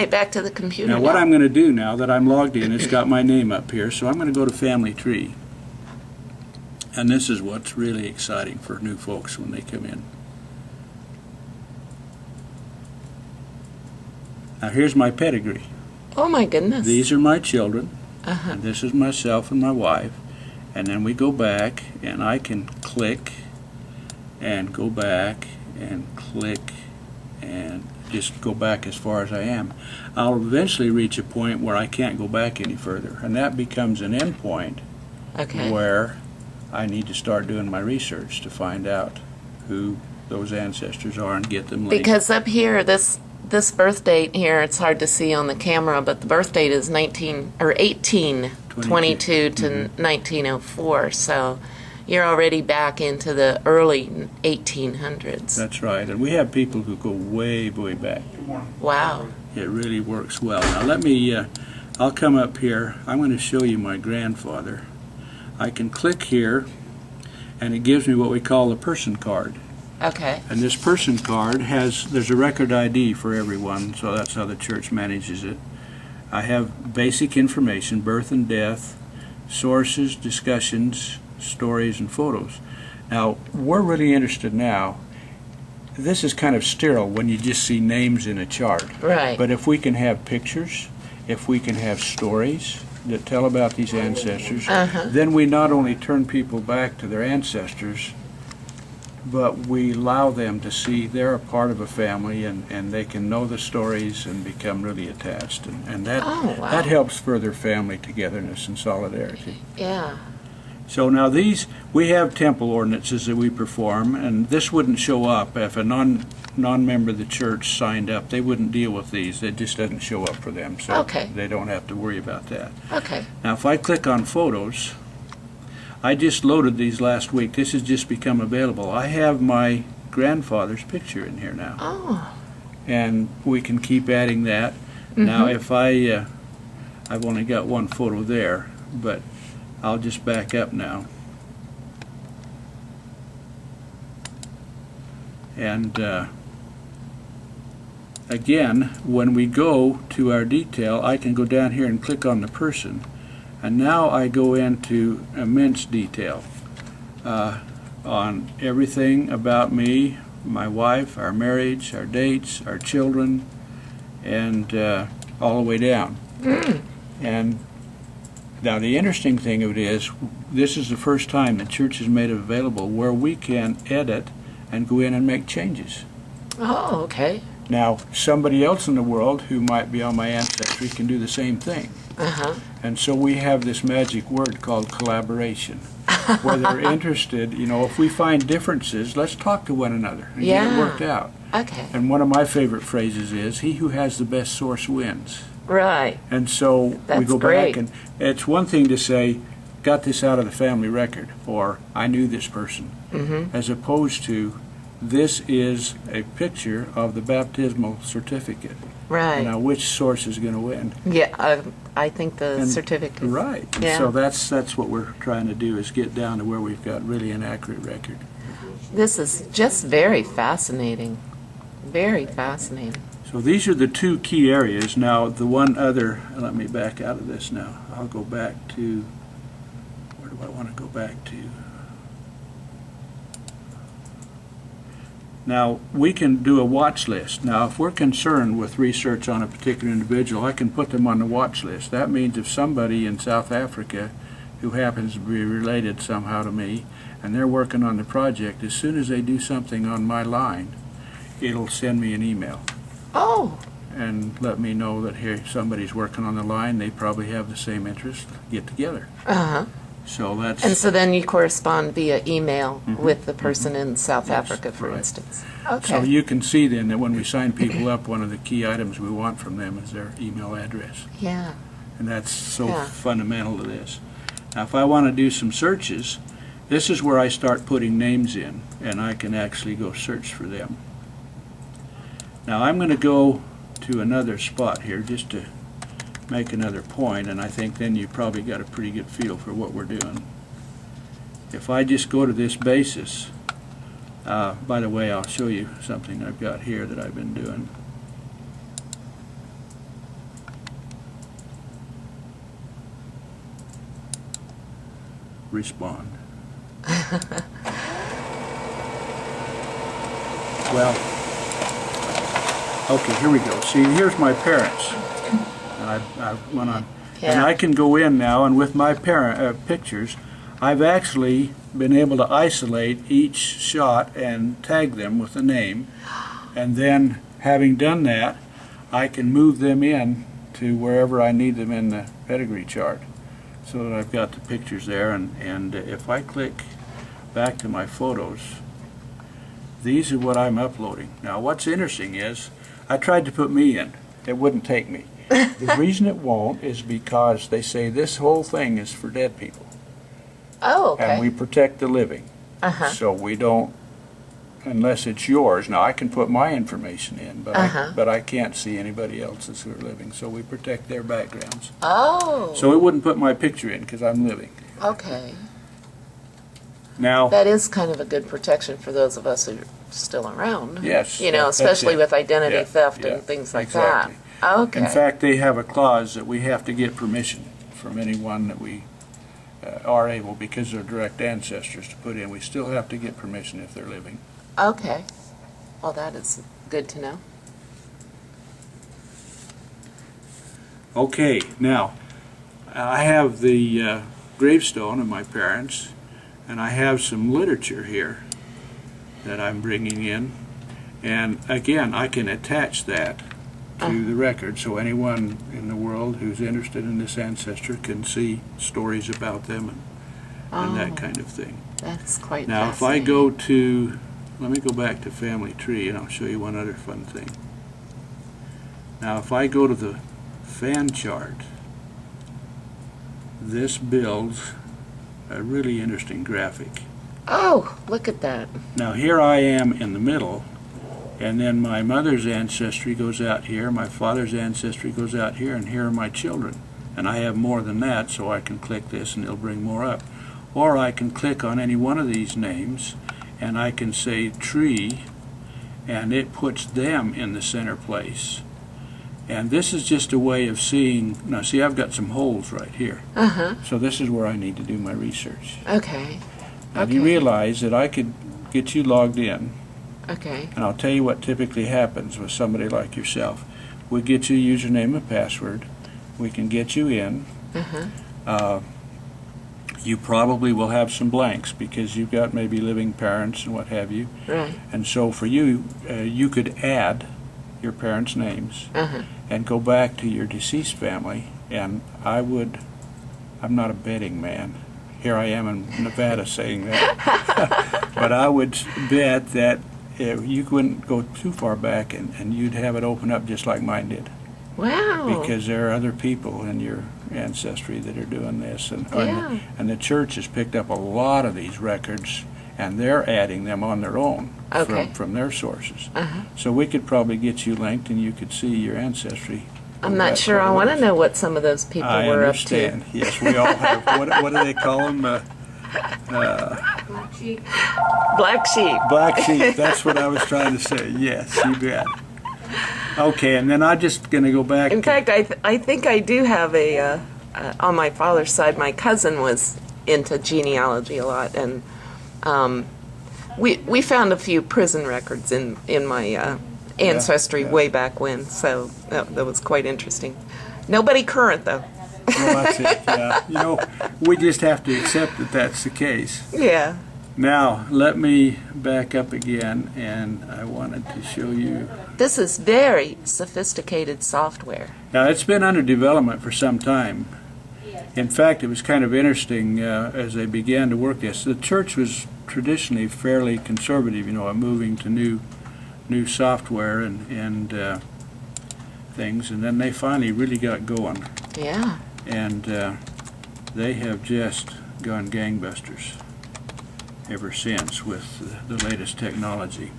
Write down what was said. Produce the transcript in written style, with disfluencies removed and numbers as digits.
right, back to the computer. Now what I'm going to do now that I'm logged in, it's got my name up here, so I'm going to go to Family Tree. And this is what's really exciting for new folks when they come in. Now here's my pedigree. Oh my goodness. These are my children, Uh-huh. and this is myself and my wife. And then we go back, and I can click and go back and click and just go back as far as I am. I'll eventually reach a point where I can't go back any further, and that becomes an endpoint where I need to start doing my research to find out who those ancestors are and get them linked. Because up here, this birth date here, it's hard to see on the camera, but the birth date is 1822 to 1904. So you're already back into the early 1800s. That's right, and we have people who go way, way back. Wow. It really works well. Now let me, I'll come up here. I'm going to show you my grandfather. I can click here, and it gives me what we call the person card. Okay. And this person card there's a record ID for everyone, so that's how the church manages it. I have basic information, birth and death, sources, discussions, stories, and photos. Now, we're really interested now. This is kind of sterile when you just see names in a chart. Right. But if we can have pictures, if we can have stories that tell about these ancestors, then we not only turn people back to their ancestors, but we allow them to see they're a part of a family, and they can know the stories and become really attached. And that, that helps further family togetherness and solidarity. Yeah. So now these, we have temple ordinances that we perform, and this wouldn't show up if a non-member of the church signed up. They wouldn't deal with these. It just doesn't show up for them, so they don't have to worry about that. Okay. Now if I click on photos, I just loaded these last week. This has just become available. I have my grandfather's picture in here now. Oh. And we can keep adding that. Now if I've only got one photo there, but I'll just back up now. And again, when we go to our detail, I can go down here and click on the person. And now I go into immense detail on everything about me, my wife, our marriage, our dates, our children, and all the way down. And now the interesting thing of it is, this is the first time the church has made it available where we can edit and go in and make changes. Oh, okay. Now, somebody else in the world who might be on my ancestry can do the same thing. And so we have this magic word called collaboration, where they're interested, you know, if we find differences, let's talk to one another and get it worked out. Okay. And one of my favorite phrases is, he who has the best source wins. Right. And so we go back, and it's one thing to say, got this out of the family record, or I knew this person, as opposed to, this is a picture of the baptismal certificate. Right. Now, which source is going to win? Yeah, I think the certificate. Right. Yeah. So that's what we're trying to do, is get down to where we've got really an accurate record. This is just very fascinating. Very fascinating. So these are the two key areas. Now, the one other, let me back out of this now. I'll go back to, where do I want to go back to? Now, we can do a watch list. Now, if we're concerned with research on a particular individual, I can put them on the watch list. That means if somebody in South Africa who happens to be related somehow to me, and they're working on the project, as soon as they do something on my line, it'll send me an email. Oh. And let me know that here somebody's working on the line, they probably have the same interest, get together. So that's... And so then you correspond via email with the person in South Africa, for instance. Okay. So you can see then that when we sign people up, one of the key items we want from them is their email address. Yeah. And that's so fundamental to this. Now, if I want to do some searches, this is where I start putting names in, and I can actually go search for them. Now, I'm going to go to another spot here just to make another point, and I think then you probably got a pretty good feel for what we're doing. If I just go to this basis, by the way, I'll show you something I've got here that I've been doing. respond. Well, okay, here we go. See, here's my parents. And I went on. Yeah. And I can go in now, and with my pictures, I've actually been able to isolate each shot and tag them with a name. And then, having done that, I can move them in to wherever I need them in the pedigree chart, so that I've got the pictures there. And if I click back to my photos, these are what I'm uploading. Now, what's interesting is I tried to put me in. It wouldn't take me. The reason it won't is because they say this whole thing is for dead people. Oh, okay. And we protect the living. So we don't, unless it's yours. Now, I can put my information in, but I can't see anybody else's who are living. So we protect their backgrounds. Oh. So it wouldn't put my picture in because I'm living. Okay. Now, That is kind of a good protection for those of us who are still around. yes. You know, that's especially it. with identity Yeah, theft yeah, and things like exactly. that. Okay. In fact, they have a clause that we have to get permission from anyone that we are able, because they're direct ancestors, to put in. We still have to get permission if they're living. Okay. Well, that is good to know. Okay, now, I have the gravestone of my parents, and I have some literature here that I'm bringing in. And again, I can attach that to the record, so anyone in the world who's interested in this ancestor can see stories about them and that kind of thing. That's quite Now, if I go to, let me go back to Family Tree, and I'll show you one other fun thing. Now, if I go to the fan chart, this builds a really interesting graphic. Oh, look at that. Now, here I am in the middle, and then my mother's ancestry goes out here, my father's ancestry goes out here, and here are my children. And I have more than that, so I can click this and it'll bring more up. Or I can click on any one of these names, and I can say tree, and it puts them in the center place. And this is just a way of seeing, now see, I've got some holes right here. So this is where I need to do my research. Okay. Now, do you realize that I could get you logged in? Okay. And I'll tell you what typically happens with somebody like yourself. We get you a username and password. We can get you in. You probably will have some blanks because you've got maybe living parents and what have you. Right. And so for you, you could add your parents' names and go back to your deceased family. And I'm not a betting man. Here I am in Nevada saying that. But I would bet that you wouldn't go too far back and you'd have it open up just like mine did. Wow. Because there are other people in your ancestry that are doing this. And the church has picked up a lot of these records, and they're adding them on their own from their sources. So we could probably get you linked and you could see your ancestry. I'm not sure I want to know what some of those people were up to. I understand. Yes, we all have. What do they call them? Black sheep. Black sheep. Black sheep. That's what I was trying to say. Yes, you bet. Okay, and then I'm just going to go back. In fact, I think I do have on my father's side, my cousin was into genealogy a lot, and we found a few prison records in my ancestry way back when, so that was quite interesting. Nobody current, though. Well, that's it, yeah. You know, we just have to accept that that's the case. Yeah. Now, let me back up again, and I wanted to show you. This is very sophisticated software. Now, it's been under development for some time. In fact, it was kind of interesting as they began to work this. The church was traditionally fairly conservative, you know, moving to new software and things, and then they finally really got going. Yeah. And they have just gone gangbusters ever since with the latest technology.